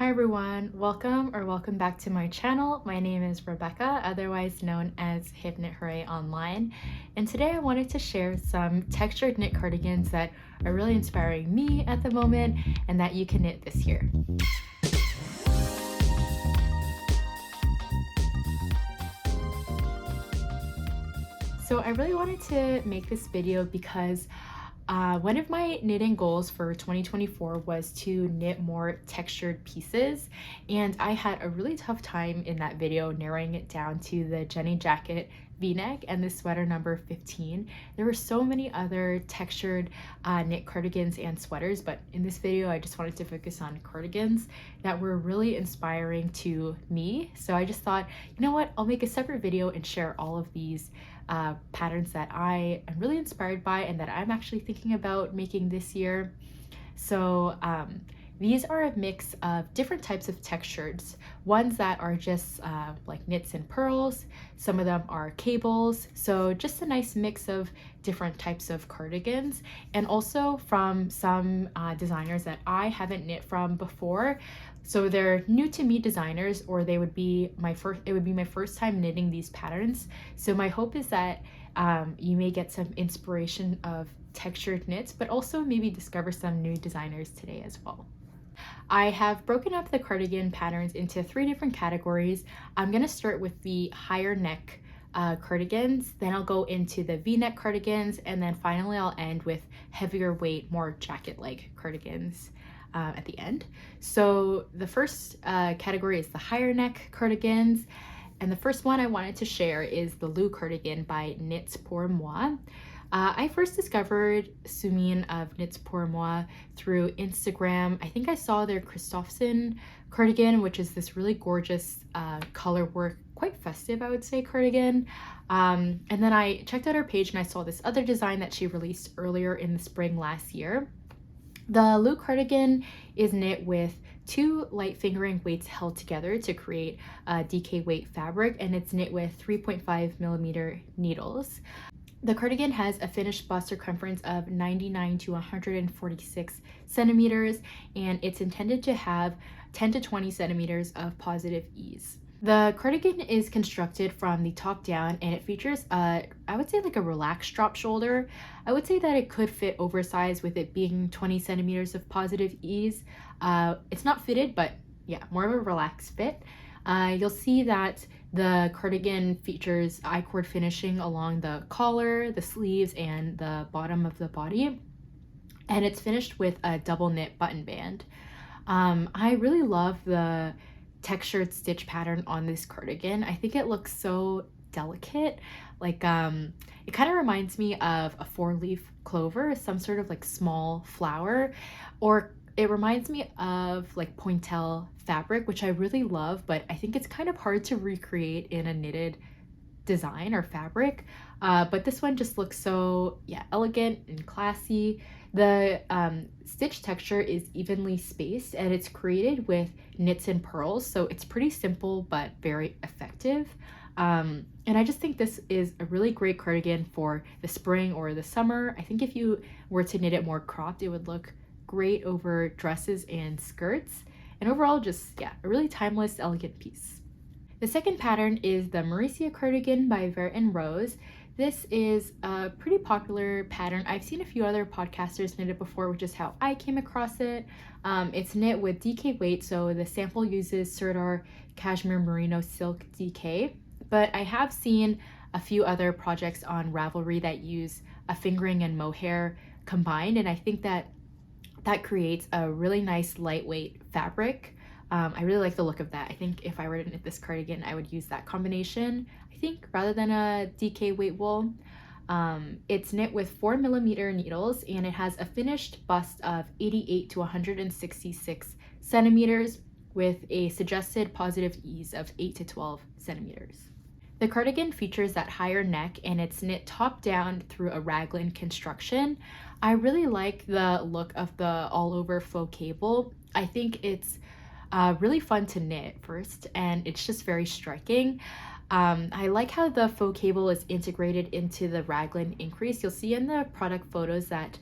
Hi everyone, welcome back to my channel. My name is Rebecca, otherwise known as Hip Knit Hooray Online, and today I wanted to share some textured knit cardigans that are really inspiring me at the moment and that you can knit this year. So I really wanted to make this video because one of my knitting goals for 2024 was to knit more textured pieces, and I had a really tough time in that video narrowing it down to the Jenny Jacket V-neck and the sweater number 15. There were so many other textured knit cardigans and sweaters, but in this video I just wanted to focus on cardigans that were really inspiring to me. So I just thought, you know what, I'll make a separate video and share all of these patterns that I am really inspired by and that I'm actually thinking about making this year. So these are a mix of different types of textures, ones that are just like knits and purls, some of them are cables, so just a nice mix of different types of cardigans, and also from some designers that I haven't knit from before. So they're new to me designers, or it would be my first time knitting these patterns. So my hope is that you may get some inspiration of textured knits, but also maybe discover some new designers today as well. I have broken up the cardigan patterns into 3 different categories. I'm going to start with the higher neck cardigans, then I'll go into the V-neck cardigans, and then finally I'll end with heavier weight, more jacket-like cardigans at the end. So the first category is the higher neck cardigans, and the first one I wanted to share is the Lou cardigan by Knits Pour Moi. I first discovered Sumin of Knits Pour Moi through Instagram. I think I saw their Christofsen cardigan, which is this really gorgeous color work, quite festive, I would say, cardigan. And then I checked out her page and I saw this other design that she released earlier in the spring last year. The Lou cardigan is knit with 2 light fingering weights held together to create a DK weight fabric, and it's knit with 3.5mm needles. The cardigan has a finished bust circumference of 99 to 146 centimeters, and it's intended to have 10 to 20 centimeters of positive ease. The cardigan is constructed from the top down, and it features I would say like a relaxed drop shoulder. I would say that it could fit oversized with it being 20 centimeters of positive ease. It's not fitted, but yeah, more of a relaxed fit. You'll see that the cardigan features I-cord finishing along the collar, the sleeves, and the bottom of the body, and it's finished with a double knit button band. I really love the textured stitch pattern on this cardigan. I think it looks so delicate, like it kind of reminds me of a 4-leaf clover, some sort of like small flower, or it reminds me of like pointelle fabric, which I really love, but I think it's kind of hard to recreate in a knitted design or fabric. But this one just looks so, yeah, elegant and classy. The stitch texture is evenly spaced, and it's created with knits and purls, so it's pretty simple but very effective. And I just think this is a really great cardigan for the spring or the summer. I think if you were to knit it more cropped, it would look great over dresses and skirts, and overall just, yeah, a really timeless, elegant piece. The second pattern is the Marysia cardigan by Vert and Rose. This is a pretty popular pattern. I've seen a few other podcasters knit it before, which is how I came across it. It's knit with DK weight, so the sample uses Sirdar Cashmere Merino Silk DK, but I have seen a few other projects on Ravelry that use a fingering and mohair combined, and I think that creates a really nice lightweight fabric. I really like the look of that. I think if I were to knit this cardigan, I would use that combination, I think, rather than a DK weight wool. It's knit with 4mm needles, and it has a finished bust of 88 to 166 centimeters with a suggested positive ease of 8 to 12 centimeters. The cardigan features that higher neck, and it's knit top down through a raglan construction. I really like the look of the all over faux cable. I think it's really fun to knit first, and it's just very striking. I like how the faux cable is integrated into the raglan increase. You'll see in the product photos that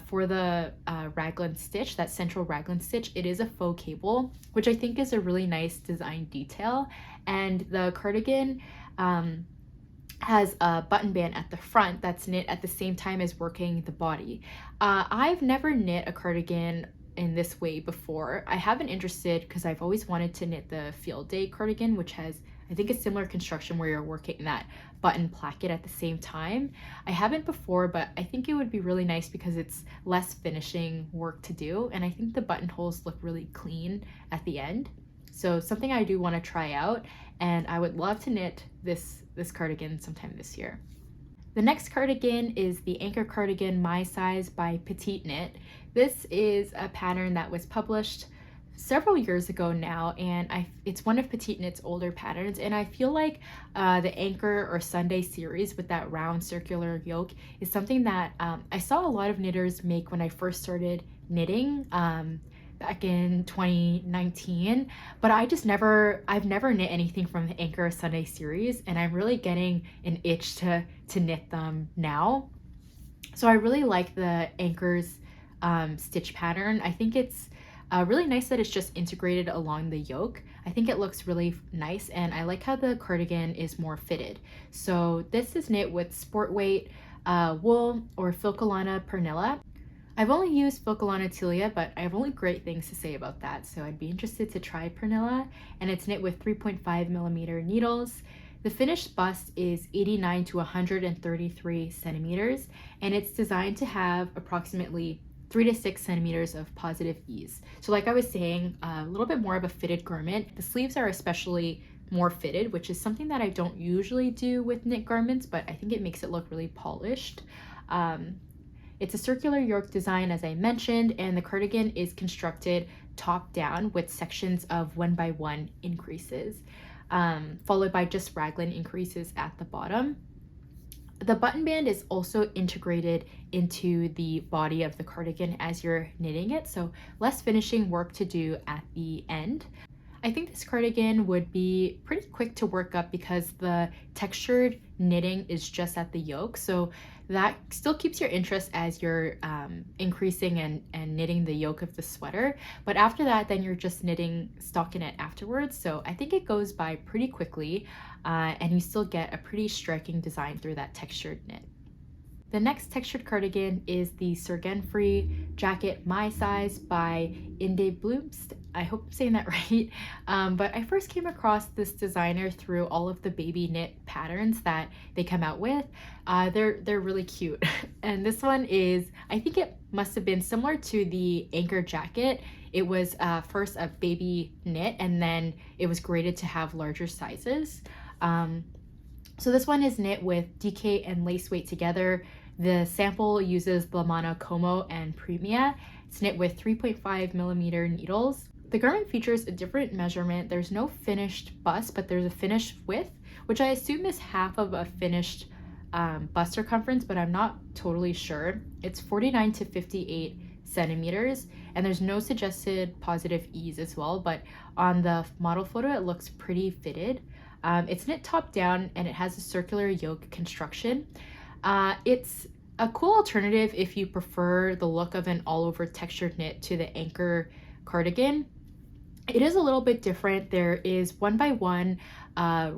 For the raglan stitch, that central raglan stitch, it is a faux cable, which I think is a really nice design detail. And the cardigan has a button band at the front that's knit at the same time as working the body. I've never knit a cardigan in this way before. I have been interested because I've always wanted to knit the field day cardigan, which has, I think, a similar construction where you're working that button placket at the same time. I haven't before, but I think it would be really nice because it's less finishing work to do, and I think the buttonholes look really clean at the end. So something I do want to try out, and I would love to knit this cardigan sometime this year. The next cardigan is the Anker Cardigan My Size by Petite Knit. This is a pattern that was published several years ago now, and it's one of Petite Knit's older patterns, and I feel like the Anker or Sunday series with that round circular yoke is something that I saw a lot of knitters make when I first started knitting back in 2019, but I've never knit anything from the Anker Sunday series, and I'm really getting an itch to knit them now. So I really like the Anker's stitch pattern. I think it's really nice that it's just integrated along the yoke. I think it looks really nice, and I like how the cardigan is more fitted. So this is knit with sport weight wool or Filcolana Pernilla. I've only used Filcolana Tilia, but I have only great things to say about that, so I'd be interested to try Pernilla, and it's knit with 3.5mm needles. The finished bust is 89 to 133 centimeters, and it's designed to have approximately 3 to 6 centimeters of positive ease. So like I was saying, a little bit more of a fitted garment. The sleeves are especially more fitted, which is something that I don't usually do with knit garments, but I think it makes it look really polished. It's a circular yoke design, as I mentioned, and the cardigan is constructed top down with sections of 1x1 increases, followed by just raglan increases at the bottom. The button band is also integrated into the body of the cardigan as you're knitting it, so less finishing work to do at the end. I think this cardigan would be pretty quick to work up because the textured knitting is just at the yoke, so that still keeps your interest as you're increasing and knitting the yoke of the sweater. But after that, then you're just knitting stockinette afterwards, so I think it goes by pretty quickly, and you still get a pretty striking design through that textured knit. The next textured cardigan is the Sorgenfri Jacket My Size by Indiblomst. I hope I'm saying that right. But I first came across this designer through all of the baby knit patterns that they come out with. They're really cute. And this one is, I think it must have been similar to the Anker jacket. It was first a baby knit, and then it was graded to have larger sizes. So this one is knit with DK and lace weight together. The sample uses La Mano Como and Premia. It's knit with 3.5mm needles. The garment features a different measurement. There's no finished bust, but there's a finished width, which I assume is half of a finished bust circumference, but I'm not totally sure. It's 49 to 58 centimeters, and there's no suggested positive ease as well, but on the model photo, it looks pretty fitted. It's knit top down, and it has a circular yoke construction. It's a cool alternative if you prefer the look of an all-over textured knit to the Anker cardigan. It is a little bit different. There is 1x1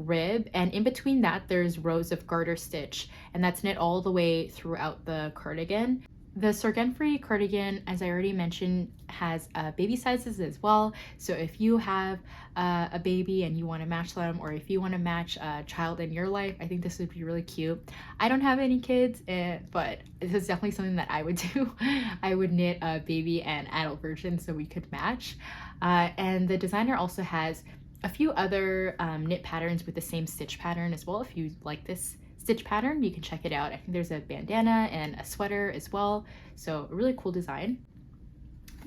rib, and in between that there's rows of garter stitch, and that's knit all the way throughout the cardigan. The Sorgenfri cardigan, as I already mentioned, has baby sizes as well. So if you have a baby and you want to match them, or if you want to match a child in your life, I think this would be really cute. I don't have any kids, but this is definitely something that I would do. I would knit a baby and adult version so we could match. And the designer also has a few other knit patterns with the same stitch pattern as well. If you like this stitch pattern, you can check it out. I think there's a bandana and a sweater as well, so a really cool design.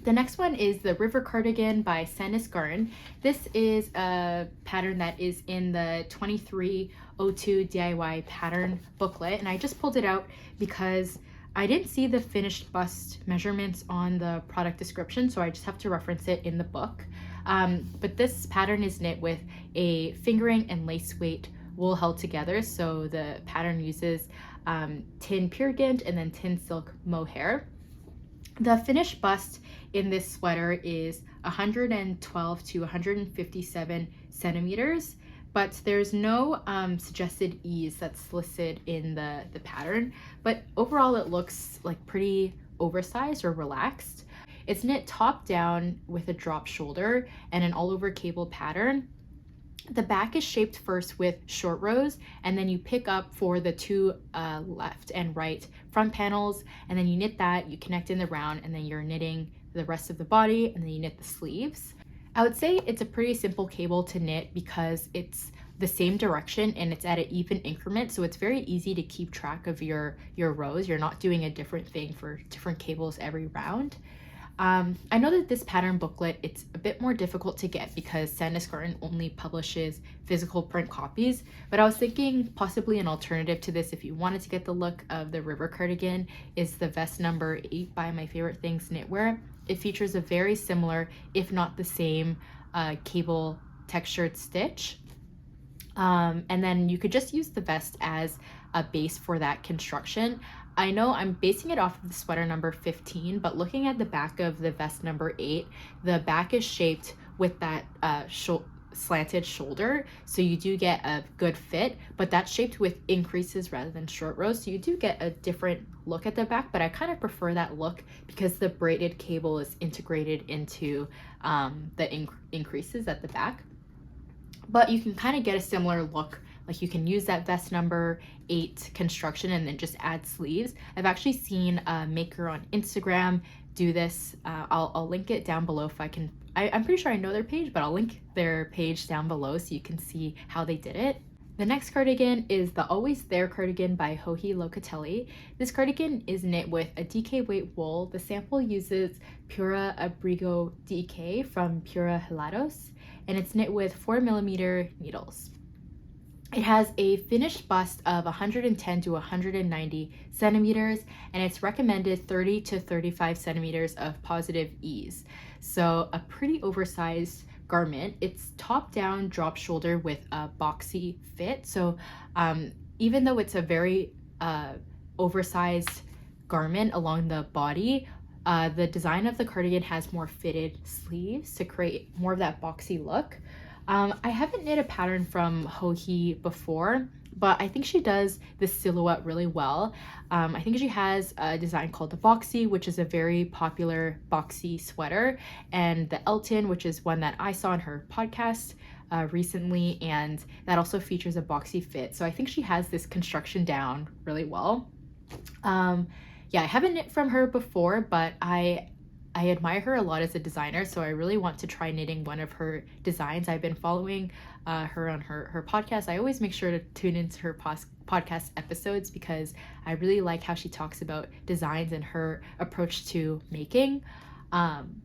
The next one is the River Cardigan by Sandnes Garn. This is a pattern that is in the 2302 DIY pattern booklet, and I just pulled it out because I didn't see the finished bust measurements on the product description, so I just have to reference it in the book. But this pattern is knit with a fingering and lace weight wool held together, so the pattern uses tin pure gint and then tin silk mohair. The finished bust in this sweater is 112 to 157 centimeters, but there's no suggested ease that's listed in the pattern. But overall, it looks like pretty oversized or relaxed. It's knit top down with a drop shoulder and an all over cable pattern. The back is shaped first with short rows, and then you pick up for the two left and right front panels, and then you knit that, you connect in the round, and then you're knitting the rest of the body, and then you knit the sleeves. I would say it's a pretty simple cable to knit because it's the same direction and it's at an even increment, so it's very easy to keep track of your rows. You're not doing a different thing for different cables every round. I know that this pattern booklet, it's a bit more difficult to get because Sandnes Garn only publishes physical print copies, but I was thinking possibly an alternative to this if you wanted to get the look of the river cardigan is the vest number 8 by My Favorite Things Knitwear. It features a very similar, if not the same, cable textured stitch. And then you could just use the vest as a base for that construction. I know I'm basing it off of the sweater number 15, but looking at the back of the vest number 8, the back is shaped with that slanted shoulder, so you do get a good fit, but that's shaped with increases rather than short rows, so you do get a different look at the back. But I kind of prefer that look because the braided cable is integrated into the increases at the back. But you can kind of get a similar look, like you can use that vest number 8 construction and then just add sleeves. I've actually seen a maker on Instagram do this. I'll link it down below if I can. I'm pretty sure I know their page, but I'll link their page down below so you can see how they did it. The next cardigan is the Always There cardigan by Joji Locatelli. This cardigan is knit with a DK weight wool. The sample uses Pura Abrigo DK from Pura Helados, and it's knit with 4mm needles. It has a finished bust of 110 to 190 centimeters, and it's recommended 30 to 35 centimeters of positive ease. So a pretty oversized garment. It's top down drop shoulder with a boxy fit. So even though it's a very oversized garment along the body, the design of the cardigan has more fitted sleeves to create more of that boxy look. I haven't knit a pattern from Joji before, but I think she does this silhouette really well. I think she has a design called the Boxy, which is a very popular boxy sweater, and the Elton, which is one that I saw on her podcast recently, and that also features a boxy fit. So I think she has this construction down really well. Yeah, I haven't knit from her before, but I admire her a lot as a designer, so I really want to try knitting one of her designs. I've been following her on her podcast. I always make sure to tune into her podcast episodes because I really like how she talks about designs and her approach to making.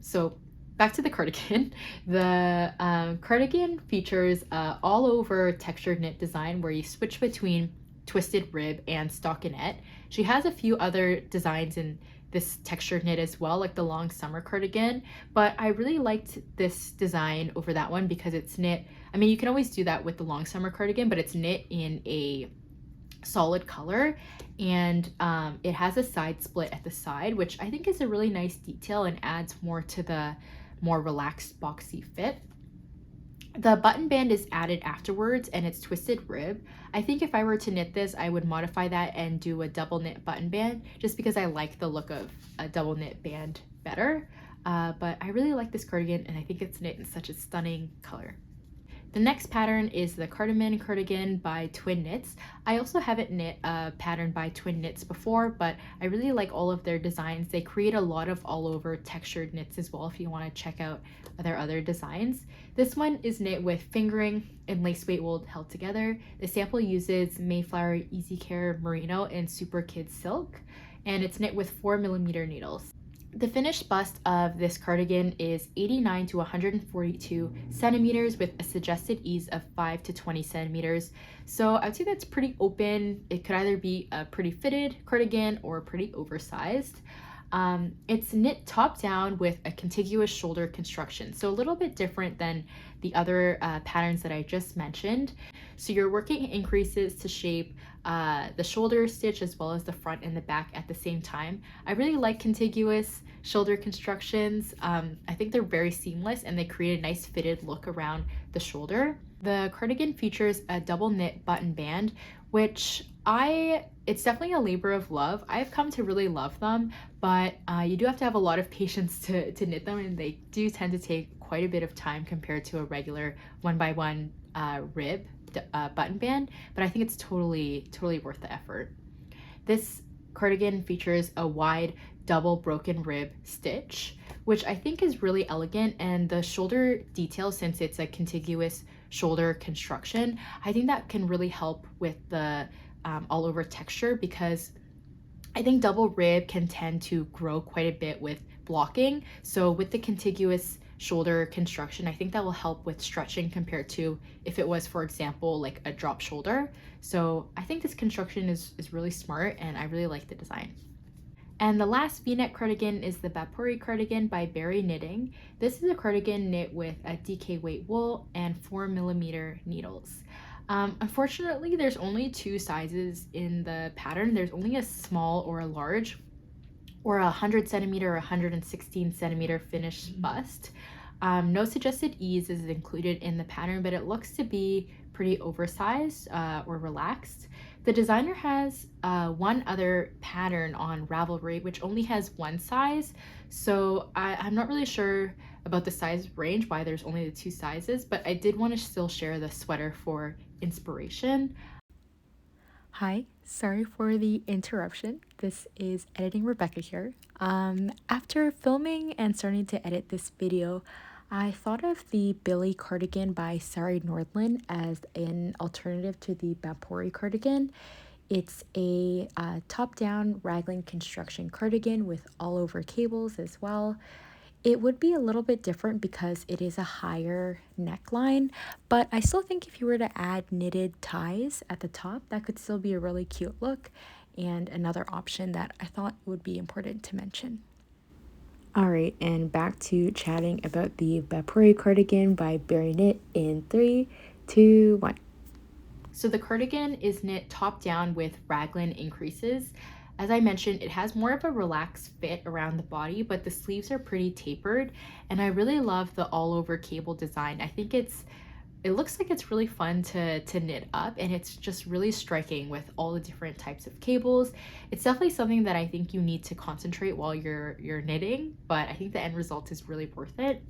So back to the cardigan. The cardigan features all over textured knit design where you switch between twisted rib and stockinette. She has a few other designs in this textured knit as well, like the long summer cardigan, but I really liked this design over that one because it's knit. I mean, you can always do that with the long summer cardigan, but it's knit in a solid color, and it has a side split at the side, which I think is a really nice detail and adds more to the more relaxed boxy fit. The button band is added afterwards and it's twisted rib. I think if I were to knit this, I would modify that and do a double knit button band just because I like the look of a double knit band better. But I really like this cardigan and I think it's knit in such a stunning color. The next pattern is the Camman Cardigan by Twin Knits. I also haven't knit a pattern by Twin Knits before, but I really like all of their designs. They create a lot of all over textured knits as well if you want to check out their other designs. This one is knit with fingering and lace weight wool held together. The sample uses Mayflower Easy Care Merino and Super Kids Silk, and it's knit with 4mm needles. The finished bust of this cardigan is 89 to 142 centimeters with a suggested ease of 5 to 20 centimeters. So I'd say that's pretty open. It could either be a pretty fitted cardigan or pretty oversized. It's knit top down with a contiguous shoulder construction, so a little bit different than the other patterns that I just mentioned. So you're working increases to shape the shoulder stitch as well as the front and the back at the same time. I really like contiguous shoulder constructions. I think they're very seamless and they create a nice fitted look around the shoulder. The cardigan features a double knit button band, which it's definitely a labor of love. I've come to really love them, but you do have to have a lot of patience to knit them, and they do tend to take quite a bit of time compared to a regular 1x1 rib button band, but I think it's totally worth the effort. This cardigan features a wide double broken rib stitch, which I think is really elegant, and the shoulder detail, since it's a contiguous shoulder construction, I think that can really help with the all over texture, because I think double rib can tend to grow quite a bit with blocking. So with the contiguous shoulder construction, I think that will help with stretching compared to if it was, for example, like a drop shoulder. So I think this construction is really smart, and I really like the design. And the last v-neck cardigan is the Vapori Cardigan by Berry Knitting. This is a cardigan knit with a DK weight wool and 4mm needles. Unfortunately, there's only two sizes in the pattern. There's only a small or a large, or a 100 centimeter or 116 centimeter finished bust. No suggested ease is included in the pattern, but it looks to be pretty oversized or relaxed. The designer has one other pattern on Ravelry, which only has one size, so I'm not really sure about the size range, why there's only the two sizes, but I did want to still share the sweater for inspiration. Hi, sorry for the interruption. This is Editing Rebecca here. After filming and starting to edit this video, I thought of the Billy cardigan by Sari Nordlund as an alternative to the Vapori cardigan. It's a top-down raglan construction cardigan with all-over cables as well. It would be a little bit different because it is a higher neckline, but I still think if you were to add knitted ties at the top, that could still be a really cute look, and another option that I thought would be important to mention. Alright, and back to chatting about the Vapori Cardigan by Berry Knit in 3, 2, 1. So the cardigan is knit top down with raglan increases. As I mentioned, it has more of a relaxed fit around the body, but the sleeves are pretty tapered, and I really love the all-over cable design. I think it looks like it's really fun to knit up, and it's just really striking with all the different types of cables. It's definitely something that I think you need to concentrate while you're knitting, but I think the end result is really worth it.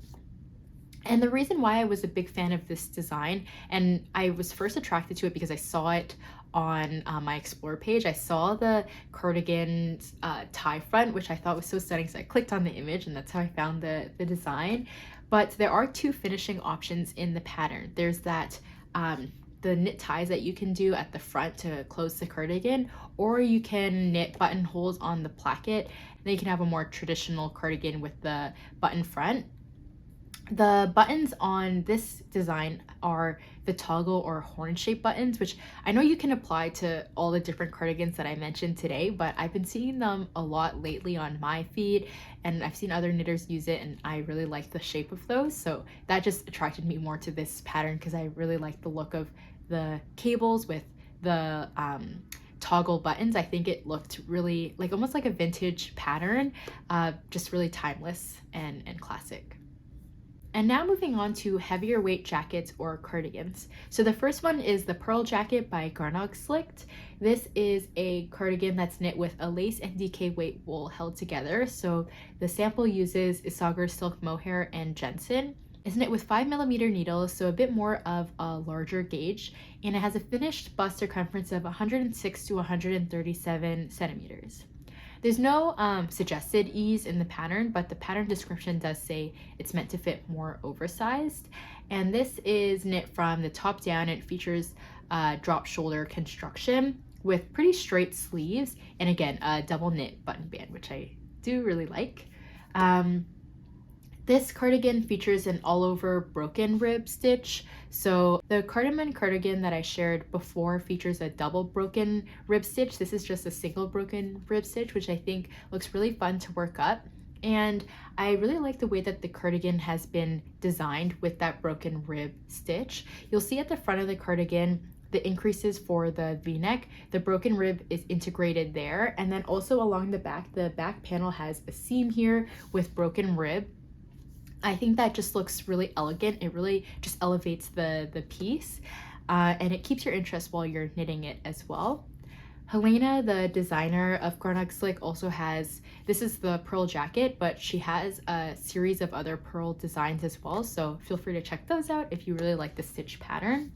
And the reason why I was a big fan of this design, and I was first attracted to it because I saw it on my Explore page. I saw the cardigan's tie front, which I thought was so stunning, so I clicked on the image, and that's how I found the design. But there are two finishing options in the pattern. There's that the knit ties that you can do at the front to close the cardigan, or you can knit buttonholes on the placket, and then you can have a more traditional cardigan with the button front. The buttons on this design are the toggle or horn shaped buttons, which I know you can apply to all the different cardigans that I mentioned today, but I've been seeing them a lot lately on my feed, and I've seen other knitters use it, and I really like the shape of those, so that just attracted me more to this pattern because I really like the look of the cables with the toggle buttons. I think it looked really like almost like a vintage pattern, just really timeless and classic. And now moving on to heavier weight jackets or cardigans. So the first one is the Pearl Jacket by Garn Slicked. This is a cardigan that's knit with a lace and DK weight wool held together. So the sample uses Isager silk mohair and Jensen. It's knit with 5mm needles, so a bit more of a larger gauge, and it has a finished bust circumference of 106 to 137 centimeters. There's no suggested ease in the pattern, but the pattern description does say it's meant to fit more oversized. And this is knit from the top down. It features drop shoulder construction with pretty straight sleeves, and again, a double knit button band, which I do really like. This cardigan features an all-over broken rib stitch. So the Camman Cardigan that I shared before features a double broken rib stitch. This is just a single broken rib stitch, which I think looks really fun to work up. And I really like the way that the cardigan has been designed with that broken rib stitch. You'll see at the front of the cardigan the increases for the v-neck. The broken rib is integrated there, and then also along the back panel has a seam here with broken rib. I think that just looks really elegant. It really just elevates the piece, and it keeps your interest while you're knitting it as well. Helena, the designer of Garn also has, this is the purl jacket, but she has a series of other purl designs as well, so feel free to check those out if you really like the stitch pattern.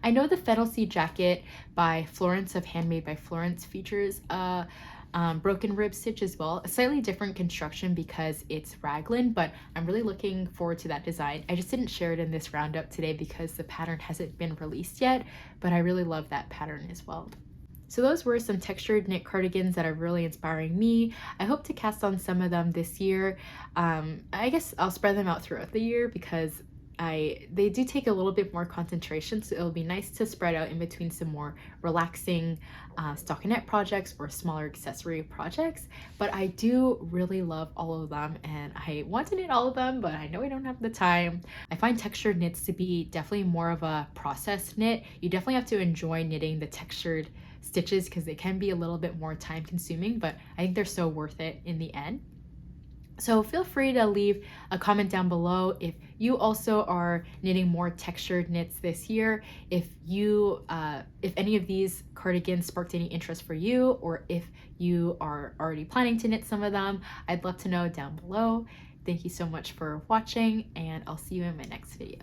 I know the Fennel Seed jacket by Florence of Handmade by Florence features a broken rib stitch as well. A slightly different construction because it's Raglin, but I'm really looking forward to that design. I just didn't share it in this roundup today because the pattern hasn't been released yet, but I really love that pattern as well. So those were some textured knit cardigans that are really inspiring me. I hope to cast on some of them this year. I guess I'll spread them out throughout the year because they do take a little bit more concentration, so it'll be nice to spread out in between some more relaxing stockinette projects or smaller accessory projects. But I do really love all of them, and I want to knit all of them, but I know I don't have the time. I find textured knits to be definitely more of a process knit. You definitely have to enjoy knitting the textured stitches because they can be a little bit more time consuming, but I think they're so worth it in the end. So feel free to leave a comment down below if you also are knitting more textured knits this year, if any of these cardigans sparked any interest for you, or if you are already planning to knit some of them. I'd love to know down below. Thank you so much for watching, and I'll see you in my next video.